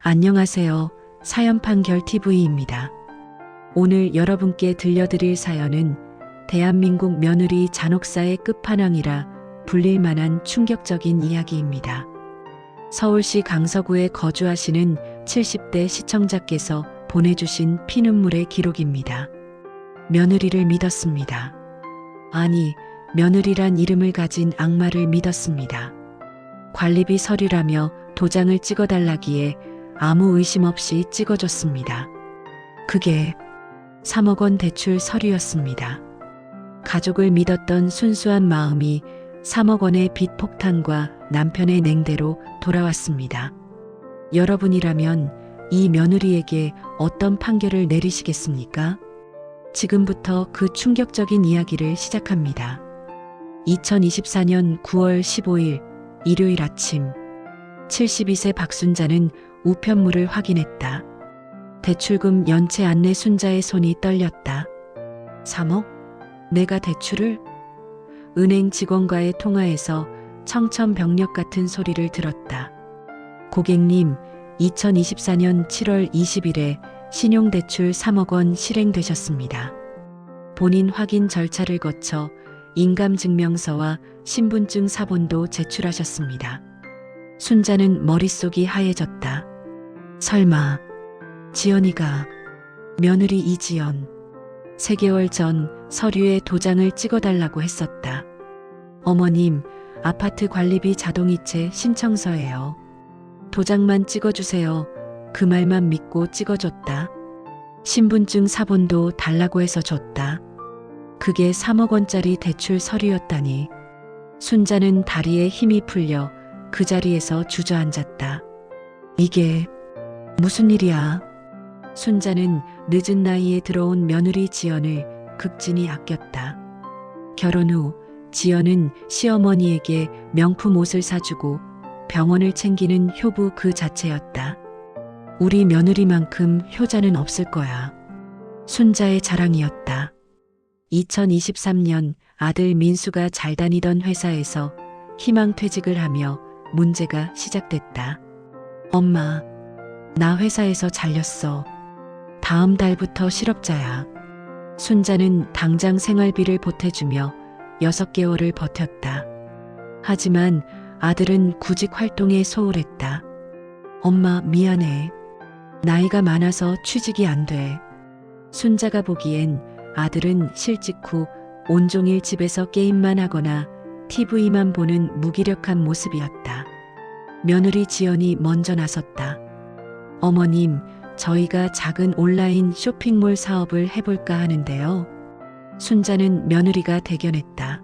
안녕하세요. 사연 판결 TV입니다. 오늘 여러분께 들려드릴 사연은 대한민국 며느리 잔혹사의 끝판왕이라 불릴 만한 충격적인 이야기입니다. 서울시 강서구에 거주하시는 70대 시청자께서 보내주신 피눈물의 기록입니다. 며느리를 믿었습니다. 아니, 며느리란 이름을 가진 악마를 믿었습니다. 관리비 서류라며 도장을 찍어달라기에 아무 의심 없이 찍어줬습니다. 그게 3억 원 대출 서류였습니다. 가족을 믿었던 순수한 마음이 3억 원의 빚 폭탄과 남편의 냉대로 돌아왔습니다. 여러분이라면 이 며느리에게 어떤 판결을 내리시겠습니까? 지금부터 그 충격적인 이야기를 시작합니다. 2024년 9월 15일 일요일 아침 72세 박순자는 우편물을 확인했다. 대출금 연체 안내 순자의 손이 떨렸다. 3억? 내가 대출을? 은행 직원과의 통화에서 청천벽력 같은 소리를 들었다. 고객님, 2024년 7월 20일에 신용대출 3억 원 실행되셨습니다. 본인 확인 절차를 거쳐 인감증명서와 신분증 사본도 제출하셨습니다. 순자는 머릿속이 하얘졌다. 설마 지연이가 며느리 이지연 3개월 전 서류에 도장을 찍어달라고 했었다. 어머님, 아파트 관리비 자동이체 신청서예요. 도장만 찍어주세요. 그 말만 믿고 찍어줬다. 신분증 사본도 달라고 해서 줬다. 그게 3억 원짜리 대출 서류였다니. 순자는 다리에 힘이 풀려 그 자리에서 주저앉았다. 이게 무슨 일이야? 순자는 늦은 나이에 들어온 며느리 지연을 극진히 아꼈다. 결혼 후 지연은 시어머니에게 명품 옷을 사주고 병원을 챙기는 효부 그 자체였다. 우리 며느리만큼 효자는 없을 거야. 순자의 자랑이었다. 2023년 아들 민수가 잘 다니던 회사에서 희망퇴직을 하며 문제가 시작됐다. 엄마, 나 회사에서 잘렸어. 다음 달부터 실업자야. 순자는 당장 생활비를 보태주며 6개월을 버텼다. 하지만 아들은 구직 활동에 소홀했다. 엄마, 미안해. 나이가 많아서 취직이 안 돼. 순자가 보기엔 아들은 실직 후 온종일 집에서 게임만 하거나 TV만 보는 무기력한 모습이었다. 며느리 지연이 먼저 나섰다. 어머님, 저희가 작은 온라인 쇼핑몰 사업을 해볼까 하는데요. 순자는 며느리가 대견했다.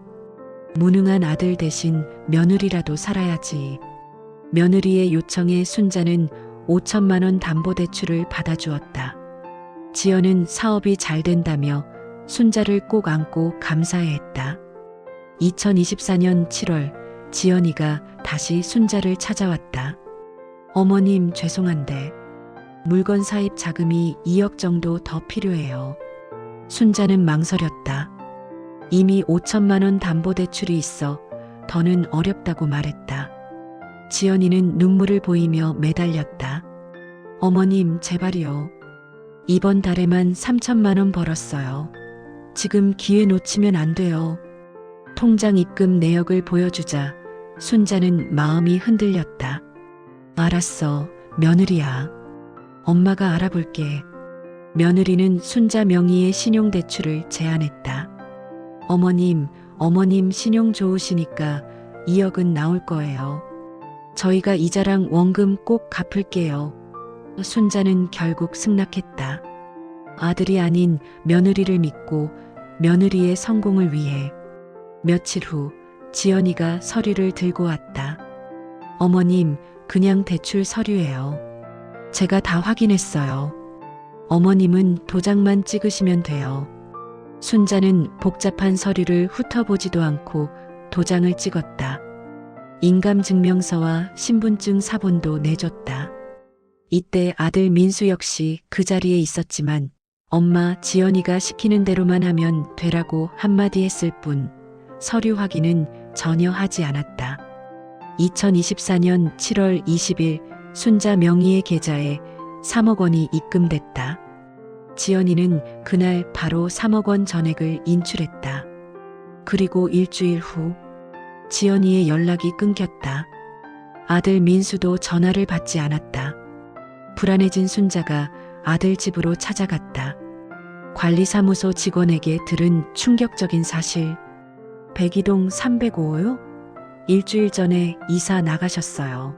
무능한 아들 대신 며느리라도 살아야지. 며느리의 요청에 순자는 5천만 원 담보대출을 받아주었다. 지연은 사업이 잘 된다며 순자를 꼭 안고 감사해했다. 2024년 7월 지연이가 다시 순자를 찾아왔다. 어머님, 죄송한데 물건 사입 자금이 2억 정도 더 필요해요. 순자는 망설였다. 이미 5천만 원 담보대출이 있어 더는 어렵다고 말했다. 지연이는 눈물을 보이며 매달렸다. 어머님, 제발이요. 이번 달에만 3천만 원 벌었어요. 지금 기회 놓치면 안 돼요. 통장 입금 내역을 보여주자 순자는 마음이 흔들렸다. 알았어, 며느리야. 엄마가 알아볼게. 며느리는 순자 명의의 신용대출을 제안했다. 어머님 신용 좋으시니까 2억은 나올 거예요. 저희가 이자랑 원금 꼭 갚을게요. 순자는 결국 승낙했다. 아들이 아닌 며느리를 믿고 며느리의 성공을 위해. 며칠 후 지연이가 서류를 들고 왔다. 어머님, 그냥 대출 서류예요. 제가 다 확인했어요. 어머님은 도장만 찍으시면 돼요. 순자는 복잡한 서류를 훑어보지도 않고 도장을 찍었다. 인감증명서와 신분증 사본도 내줬다. 이때 아들 민수 역시 그 자리에 있었지만 엄마 지연이가 시키는 대로만 하면 되라고 한마디 했을 뿐 서류 확인은 전혀 하지 않았다. 2024년 7월 20일 순자 명의의 계좌에 3억 원이 입금됐다. 지연이는 그날 바로 3억 원 전액을 인출했다. 그리고 일주일 후 지연이의 연락이 끊겼다. 아들 민수도 전화를 받지 않았다. 불안해진 순자가 아들 집으로 찾아갔다. 관리사무소 직원에게 들은 충격적인 사실. 백이동 305요? 일주일 전에 이사 나가셨어요.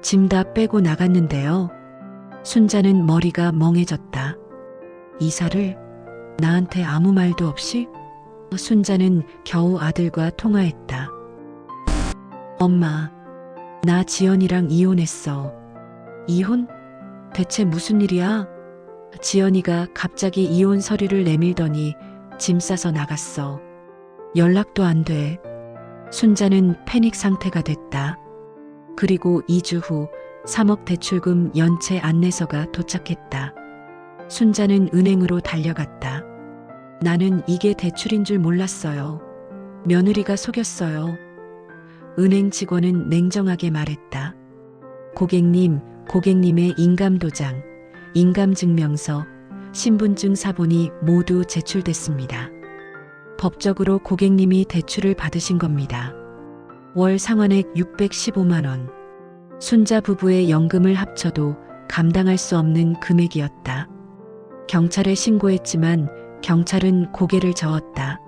짐 다 빼고 나갔는데요. 순자는 머리가 멍해졌다. 이사를? 나한테 아무 말도 없이? 순자는 겨우 아들과 통화했다. 엄마, 나 지연이랑 이혼했어. 이혼? 대체 무슨 일이야? 지연이가 갑자기 이혼 서류를 내밀더니 짐 싸서 나갔어. 연락도 안 돼. 순자는 패닉 상태가 됐다. 그리고 2주 후 3억 대출금 연체 안내서가 도착했다. 순자는 은행으로 달려갔다. 나는 이게 대출인 줄 몰랐어요. 며느리가 속였어요. 은행 직원은 냉정하게 말했다. 고객님, 고객님의 인감도장, 인감증명서, 신분증 사본이 모두 제출됐습니다. 법적으로 고객님이 대출을 받으신 겁니다. 월 상환액 615만 원. 순자 부부의 연금을 합쳐도 감당할 수 없는 금액이었다. 경찰에 신고했지만 경찰은 고개를 저었다.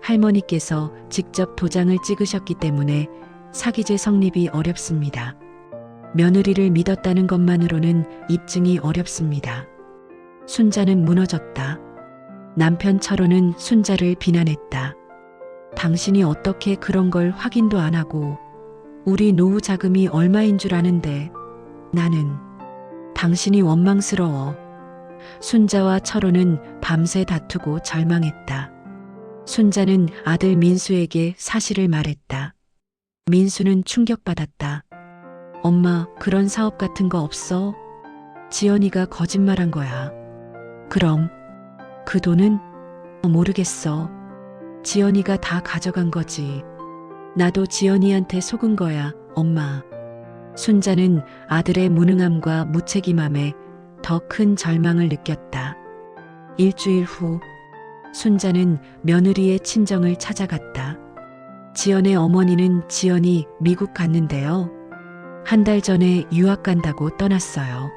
할머니께서 직접 도장을 찍으셨기 때문에 사기죄 성립이 어렵습니다. 며느리를 믿었다는 것만으로는 입증이 어렵습니다. 순자는 무너졌다. 남편 철호는 순자를 비난했다. 당신이 어떻게 그런 걸 확인도 안 하고 우리 노후 자금이 얼마인 줄 아는데. 나는 당신이 원망스러워. 순자와 철호는 밤새 다투고 절망했다. 순자는 아들 민수에게 사실을 말했다. 민수는 충격받았다. 엄마, 그런 사업 같은 거 없어? 지연이가 거짓말한 거야. 그럼 그 돈은? 모르겠어. 지연이가 다 가져간 거지. 나도 지연이한테 속은 거야, 엄마. 순자는 아들의 무능함과 무책임함에 더 큰 절망을 느꼈다. 일주일 후 순자는 며느리의 친정을 찾아갔다. 지연의 어머니는 지연이 미국 갔는데요. 한 달 전에 유학 간다고 떠났어요.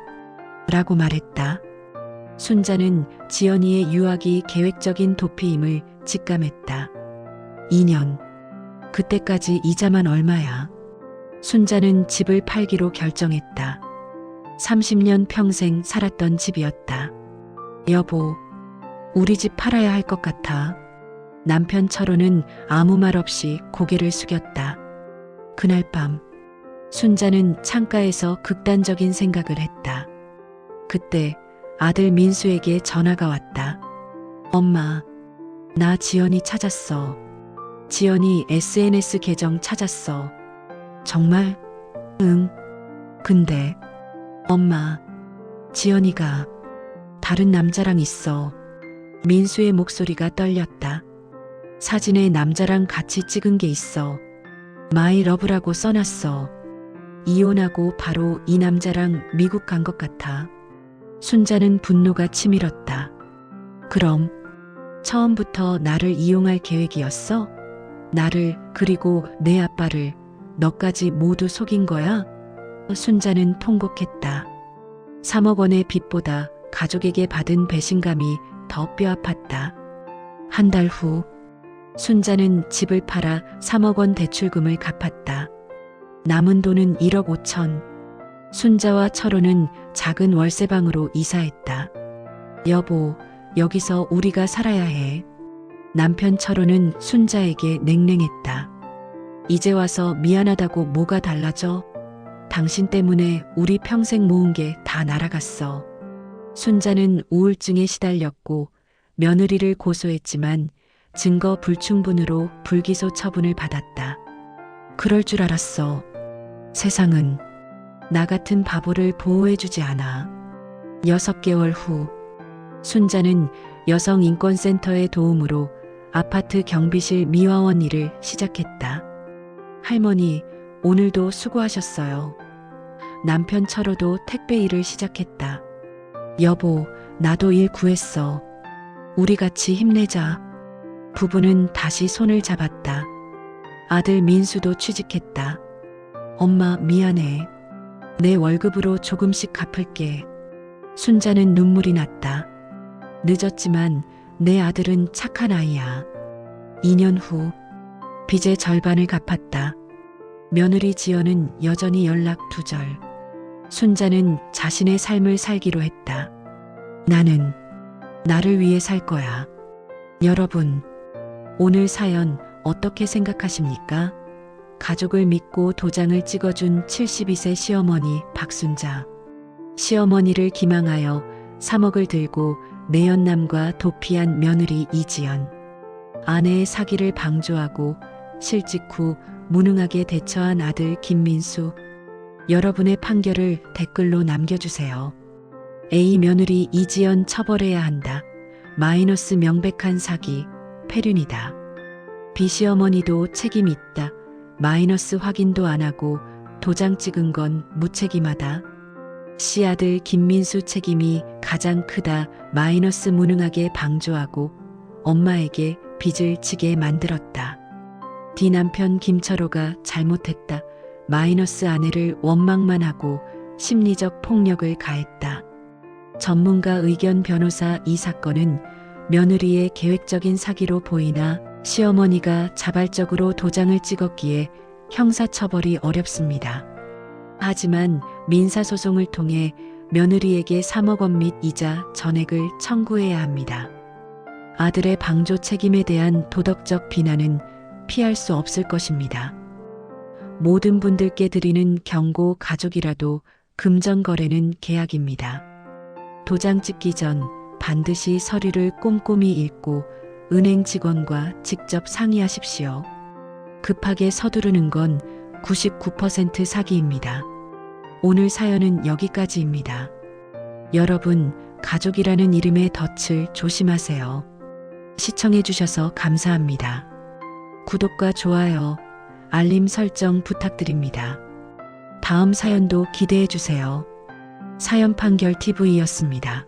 라고 말했다. 순자는 지연이의 유학이 계획적인 도피임을 직감했다. 2년. 그때까지 이자만 얼마야? 순자는 집을 팔기로 결정했다. 30년 평생 살았던 집이었다. 여보, 우리 집 팔아야 할 것 같아. 남편 철호는 아무 말 없이 고개를 숙였다. 그날 밤 순자는 창가에서 극단적인 생각을 했다. 그때 아들 민수에게 전화가 왔다. 엄마, 나 지연이 찾았어. 지연이 SNS 계정 찾았어. 정말? 응. 근데 엄마, 지연이가 다른 남자랑 있어. 민수의 목소리가 떨렸다. 사진에 남자랑 같이 찍은 게 있어. 마이 러브라고 써놨어. 이혼하고 바로 이 남자랑 미국 간 것 같아. 순자는 분노가 치밀었다. 그럼 처음부터 나를 이용할 계획이었어? 나를, 그리고 내 아빠를, 너까지 모두 속인 거야? 순자는 통곡했다. 3억 원의 빚보다 가족에게 받은 배신감이 더 뼈아팠다. 한 달 후 순자는 집을 팔아 3억 원 대출금을 갚았다. 남은 돈은 1억 5천. 순자와 철호는 작은 월세방으로 이사했다. 여보, 여기서 우리가 살아야 해. 남편 철호는 순자에게 냉랭했다. 이제 와서 미안하다고 뭐가 달라져? 당신 때문에 우리 평생 모은 게 다 날아갔어. 순자는 우울증에 시달렸고 며느리를 고소했지만 증거 불충분으로 불기소 처분을 받았다. 그럴 줄 알았어. 세상은 나 같은 바보를 보호해주지 않아. 6개월 후 순자는 여성인권센터의 도움으로 아파트 경비실 미화원 일을 시작했다. 할머니, 오늘도 수고하셨어요. 남편 철호도 택배 일을 시작했다. 여보, 나도 일 구했어. 우리 같이 힘내자. 부부는 다시 손을 잡았다. 아들 민수도 취직했다. 엄마 미안해. 내 월급으로 조금씩 갚을게. 순자는 눈물이 났다. 늦었지만 내 아들은 착한 아이야. 2년 후 빚의 절반을 갚았다. 며느리 지연은 여전히 연락 두절. 순자는 자신의 삶을 살기로 했다. 나는 나를 위해 살 거야. 여러분, 오늘 사연 어떻게 생각하십니까? 가족을 믿고 도장을 찍어준 72세 시어머니 박순자. 시어머니를 기망하여 3억을 들고 내연남과 도피한 며느리 이지연. 아내의 사기를 방조하고 실직 후 무능하게 대처한 아들 김민수. 여러분의 판결을 댓글로 남겨주세요. A 며느리 이지연 처벌해야 한다. 마이너스 명백한 사기, 폐륜이다. B 시어머니도 책임 있다. 마이너스 확인도 안 하고 도장 찍은 건 무책임하다. C 아들 김민수 책임이 가장 크다. 마이너스 무능하게 방조하고 엄마에게 빚을 지게 만들었다. D 남편 김철호가 잘못했다. 마이너스 아내를 원망만 하고 심리적 폭력을 가했다. 전문가 의견 변호사 이 사건은 며느리의 계획적인 사기로 보이나 시어머니가 자발적으로 도장을 찍었기에 형사처벌이 어렵습니다. 하지만 민사소송을 통해 며느리에게 3억 원 및 이자 전액을 청구해야 합니다. 아들의 방조 책임에 대한 도덕적 비난은 피할 수 없을 것입니다. 모든 분들께 드리는 경고, 가족이라도 금전거래는 계약입니다. 도장 찍기 전 반드시 서류를 꼼꼼히 읽고 은행 직원과 직접 상의하십시오. 급하게 서두르는 건 99% 사기입니다. 오늘 사연은 여기까지입니다. 여러분, 가족이라는 이름의 덫을 조심하세요. 시청해주셔서 감사합니다. 구독과 좋아요, 알림 설정 부탁드립니다. 다음 사연도 기대해주세요. 사연 판결 TV였습니다.